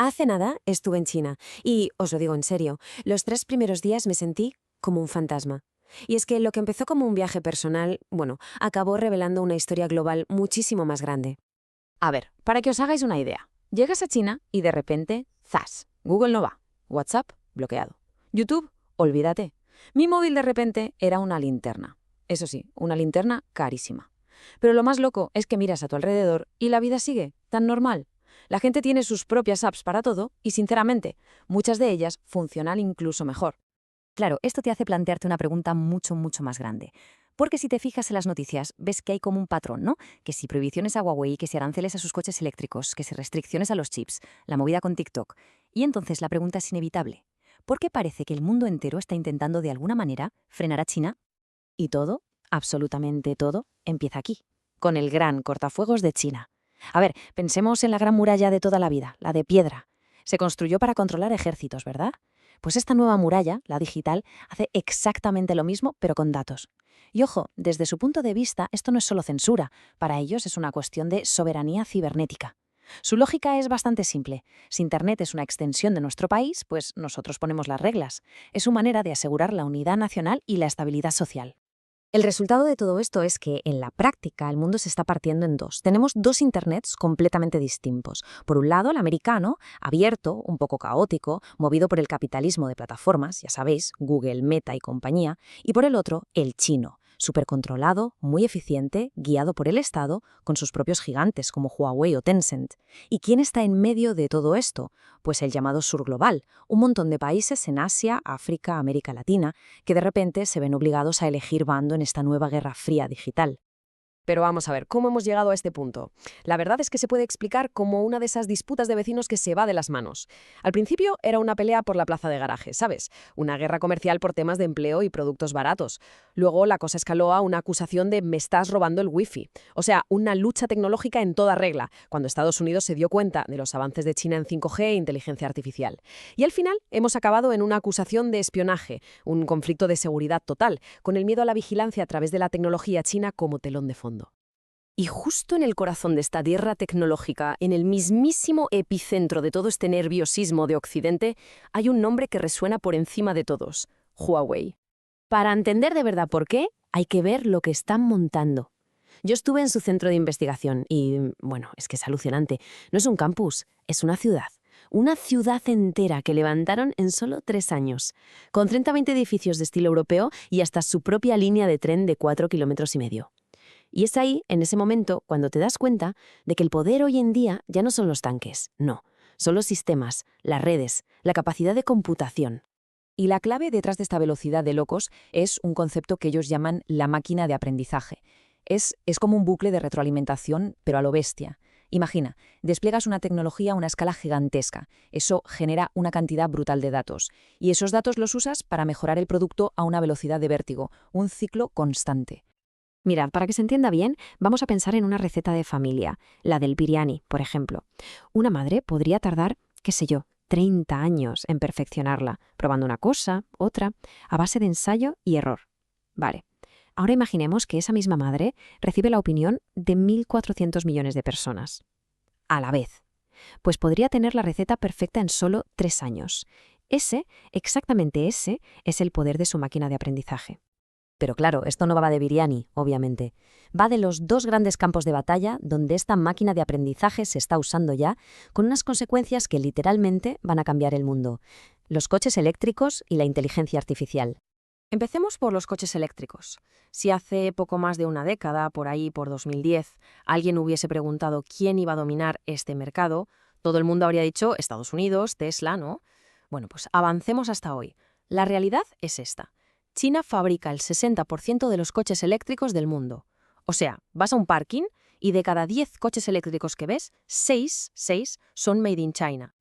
Hace nada estuve en China y, os lo digo en serio, los 3 primeros días me sentí como un fantasma. Y es que lo que empezó como un viaje personal, bueno, acabó revelando una historia global muchísimo más grande. A ver, para que os hagáis una idea. Llegas a China y de repente, ¡zas! Google no va. WhatsApp, bloqueado. YouTube, olvídate. Mi móvil de repente era una linterna. Eso sí, una linterna carísima. Pero lo más loco es que miras a tu alrededor y la vida sigue, tan normal. La gente tiene sus propias apps para todo y, sinceramente, muchas de ellas funcionan incluso mejor. Claro, esto te hace plantearte una pregunta mucho, mucho más grande. Porque si te fijas en las noticias, ves que hay como un patrón, ¿no? Que si prohibiciones a Huawei, que si aranceles a sus coches eléctricos, que si restricciones a los chips, la movida con TikTok. Y entonces la pregunta es inevitable. ¿Por qué parece que el mundo entero está intentando de alguna manera frenar a China? Y todo, absolutamente todo, empieza aquí, con el gran cortafuegos de China. A ver, pensemos en la gran muralla de toda la vida, la de piedra. Se construyó para controlar ejércitos, ¿verdad? Pues esta nueva muralla, la digital, hace exactamente lo mismo, pero con datos. Y ojo, desde su punto de vista, esto no es solo censura, para ellos es una cuestión de soberanía cibernética. Su lógica es bastante simple. Si Internet es una extensión de nuestro país, pues nosotros ponemos las reglas. Es su manera de asegurar la unidad nacional y la estabilidad social. El resultado de todo esto es que, en la práctica, el mundo se está partiendo en dos. Tenemos dos Internets completamente distintos. Por un lado, el americano, abierto, un poco caótico, movido por el capitalismo de plataformas, ya sabéis, Google, Meta y compañía. Y por el otro, el chino, supercontrolado, muy eficiente, guiado por el Estado, con sus propios gigantes como Huawei o Tencent. ¿Y quién está en medio de todo esto? Pues el llamado sur global, un montón de países en Asia, África, América Latina, que de repente se ven obligados a elegir bando en esta nueva guerra fría digital. Pero vamos a ver, ¿cómo hemos llegado a este punto? La verdad es que se puede explicar como una de esas disputas de vecinos que se va de las manos. Al principio era una pelea por la plaza de garajes, ¿sabes? Una guerra comercial por temas de empleo y productos baratos. Luego la cosa escaló a una acusación de me estás robando el wifi. O sea, una lucha tecnológica en toda regla, cuando Estados Unidos se dio cuenta de los avances de China en 5G e inteligencia artificial. Y al final hemos acabado en una acusación de espionaje, un conflicto de seguridad total, con el miedo a la vigilancia a través de la tecnología china como telón de fondo. Y justo en el corazón de esta guerra tecnológica, en el mismísimo epicentro de todo este nerviosismo de Occidente, hay un nombre que resuena por encima de todos: Huawei. Para entender de verdad por qué, hay que ver lo que están montando. Yo estuve en su centro de investigación y, bueno, es que es alucinante. No es un campus, es una ciudad. Una ciudad entera que levantaron en solo 3 años, con 30 o 20 edificios de estilo europeo y hasta su propia línea de tren de 4,5 kilómetros. Y es ahí, en ese momento, cuando te das cuenta de que el poder hoy en día ya no son los tanques, no, son los sistemas, las redes, la capacidad de computación. Y la clave detrás de esta velocidad de locos es un concepto que ellos llaman la máquina de aprendizaje. Es como un bucle de retroalimentación, pero a lo bestia. Imagina, despliegas una tecnología a una escala gigantesca. Eso genera una cantidad brutal de datos. Y esos datos los usas para mejorar el producto a una velocidad de vértigo, un ciclo constante. Mirad, para que se entienda bien, vamos a pensar en una receta de familia, la del biryani, por ejemplo. Una madre podría tardar, qué sé yo, 30 años en perfeccionarla, probando una cosa, otra, a base de ensayo y error. Vale. Ahora imaginemos que esa misma madre recibe la opinión de 1.400 millones de personas. A la vez. Pues podría tener la receta perfecta en solo 3 años. Exactamente ese, es el poder de su máquina de aprendizaje. Pero claro, esto no va de biryani, obviamente. Va de los dos grandes campos de batalla donde esta máquina de aprendizaje se está usando ya, con unas consecuencias que literalmente van a cambiar el mundo: los coches eléctricos y la inteligencia artificial. Empecemos por los coches eléctricos. Si hace poco más de una década, por ahí por 2010, alguien hubiese preguntado quién iba a dominar este mercado, todo el mundo habría dicho Estados Unidos, Tesla, ¿no? Bueno, pues avancemos hasta hoy. La realidad es esta: China fabrica el 60% de los coches eléctricos del mundo. O sea, vas a un parking y de cada 10 coches eléctricos que ves, 6 son made in China.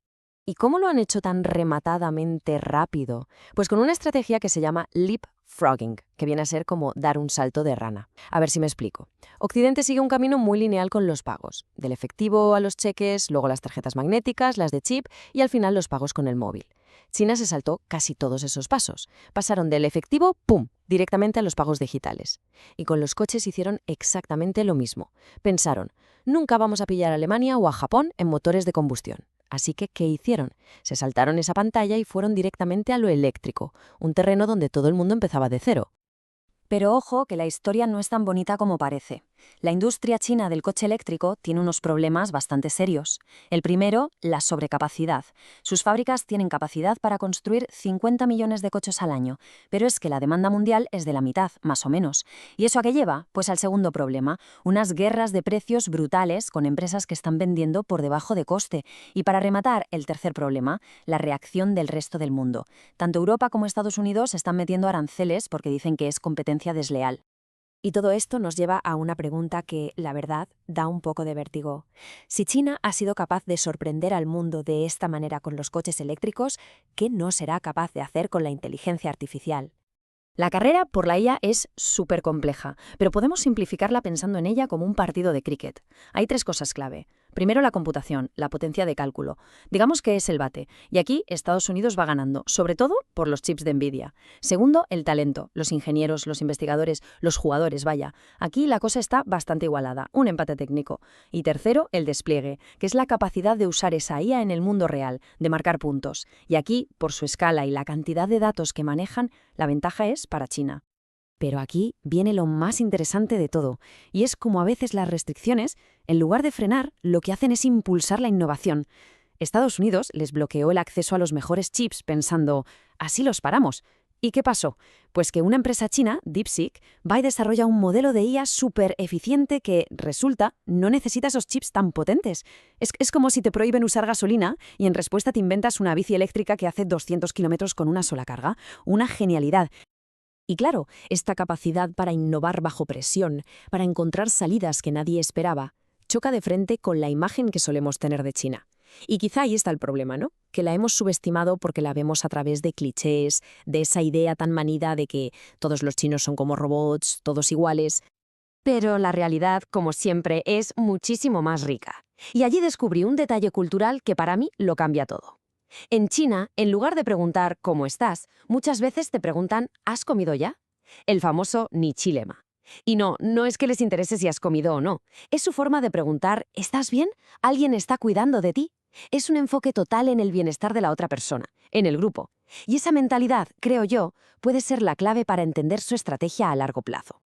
¿Y cómo lo han hecho tan rematadamente rápido? Pues con una estrategia que se llama leapfrogging, que viene a ser como dar un salto de rana. A ver si me explico. Occidente sigue un camino muy lineal con los pagos. Del efectivo a los cheques, luego las tarjetas magnéticas, las de chip y al final los pagos con el móvil. China se saltó casi todos esos pasos. Pasaron del efectivo, ¡pum!, directamente a los pagos digitales. Y con los coches hicieron exactamente lo mismo. Pensaron, nunca vamos a pillar a Alemania o a Japón en motores de combustión. Así que, ¿qué hicieron? Se saltaron esa pantalla y fueron directamente a lo eléctrico, un terreno donde todo el mundo empezaba de cero. Pero ojo, que la historia no es tan bonita como parece. La industria china del coche eléctrico tiene unos problemas bastante serios. El primero, la sobrecapacidad. Sus fábricas tienen capacidad para construir 50 millones de coches al año, pero es que la demanda mundial es de la mitad, más o menos. ¿Y eso a qué lleva? Pues al segundo problema, unas guerras de precios brutales con empresas que están vendiendo por debajo de coste. Y para rematar, el tercer problema, la reacción del resto del mundo. Tanto Europa como Estados Unidos están metiendo aranceles porque dicen que es competencia desleal. Y todo esto nos lleva a una pregunta que, la verdad, da un poco de vértigo. Si China ha sido capaz de sorprender al mundo de esta manera con los coches eléctricos, ¿qué no será capaz de hacer con la inteligencia artificial? La carrera por la IA es súper compleja, pero podemos simplificarla pensando en ella como un partido de cricket. Hay 3 cosas clave. Primero, la computación, la potencia de cálculo. Digamos que es el bate, y aquí Estados Unidos va ganando, sobre todo por los chips de Nvidia. Segundo, el talento, los ingenieros, los investigadores, los jugadores, vaya. Aquí la cosa está bastante igualada, un empate técnico. Y tercero, el despliegue, que es la capacidad de usar esa IA en el mundo real, de marcar puntos. Y aquí, por su escala y la cantidad de datos que manejan, la ventaja es para China. Pero aquí viene lo más interesante de todo, y es como a veces las restricciones, en lugar de frenar, lo que hacen es impulsar la innovación. Estados Unidos les bloqueó el acceso a los mejores chips pensando, así los paramos. ¿Y qué pasó? Pues que una empresa china, DeepSeek, va y desarrolla un modelo de IA súper eficiente que, resulta, no necesita esos chips tan potentes. Es como si te prohíben usar gasolina y en respuesta te inventas una bici eléctrica que hace 200 kilómetros con una sola carga. Una genialidad. Y claro, esta capacidad para innovar bajo presión, para encontrar salidas que nadie esperaba, choca de frente con la imagen que solemos tener de China. Y quizá ahí está el problema, ¿no? Que la hemos subestimado porque la vemos a través de clichés, de esa idea tan manida de que todos los chinos son como robots, todos iguales. Pero la realidad, como siempre, es muchísimo más rica. Y allí descubrí un detalle cultural que para mí lo cambia todo. En China, en lugar de preguntar ¿cómo estás?, muchas veces te preguntan ¿has comido ya? El famoso ni chilema. Y no es que les interese si has comido o no. Es su forma de preguntar ¿estás bien? ¿Alguien está cuidando de ti? Es un enfoque total en el bienestar de la otra persona, en el grupo. Y esa mentalidad, creo yo, puede ser la clave para entender su estrategia a largo plazo.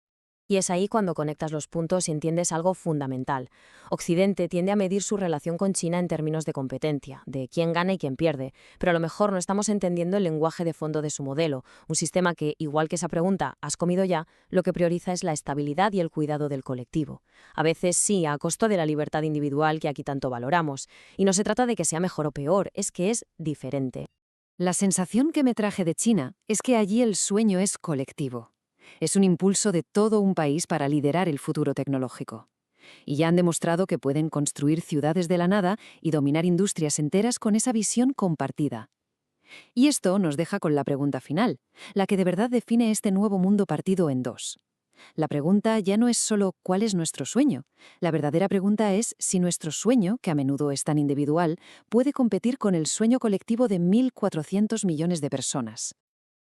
Y es ahí cuando conectas los puntos y entiendes algo fundamental. Occidente tiende a medir su relación con China en términos de competencia, de quién gana y quién pierde, pero a lo mejor no estamos entendiendo el lenguaje de fondo de su modelo, un sistema que, igual que esa pregunta, ¿has comido ya?, lo que prioriza es la estabilidad y el cuidado del colectivo. A veces sí, a costo de la libertad individual que aquí tanto valoramos. Y no se trata de que sea mejor o peor, es que es diferente. La sensación que me traje de China es que allí el sueño es colectivo. Es un impulso de todo un país para liderar el futuro tecnológico. Y ya han demostrado que pueden construir ciudades de la nada y dominar industrias enteras con esa visión compartida. Y esto nos deja con la pregunta final, la que de verdad define este nuevo mundo partido en dos. La pregunta ya no es solo ¿cuál es nuestro sueño? La verdadera pregunta es si nuestro sueño, que a menudo es tan individual, puede competir con el sueño colectivo de 1.400 millones de personas.